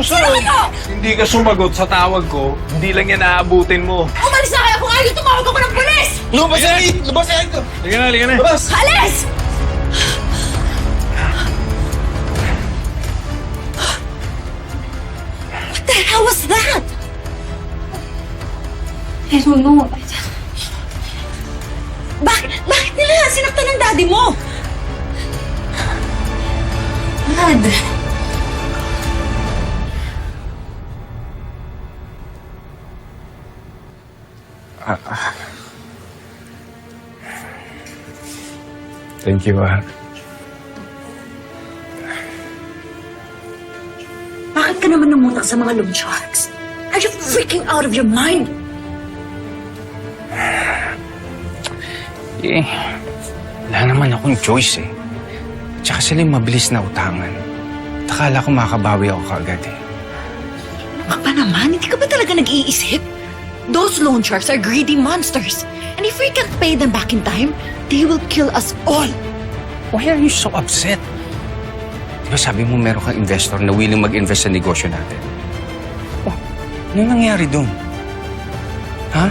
susunod, Sino kayo? hindi ka sumagot sa tawag ko, hindi lang yan aabutin mo. Umalis na kayo kung ayaw tumawag ako ng pulis! Lumabas na kayo! Lumabas na kayo! Halika na. Lumabas! Alis! What the hell was that? I don't know. Bakit nila sinaktan ng daddy mo? Dad. Thank you, Bakit ka naman namutak sa mga loan sharks? Are you freaking out of your mind? Eh, wala naman akong choice eh. Tsaka sila yung mabilis na utangan. Akala ko makabawi ako kaagad eh. Ano ka ba naman? Hindi ka ba talaga nag-iisip? Those loan sharks are greedy monsters. And if we can't pay them back in time, they will kill us all. Why are you so upset? Di ba sabi mo meron kang investor na willing mag-invest sa negosyo natin? Oh, ano nangyari dun? Ha?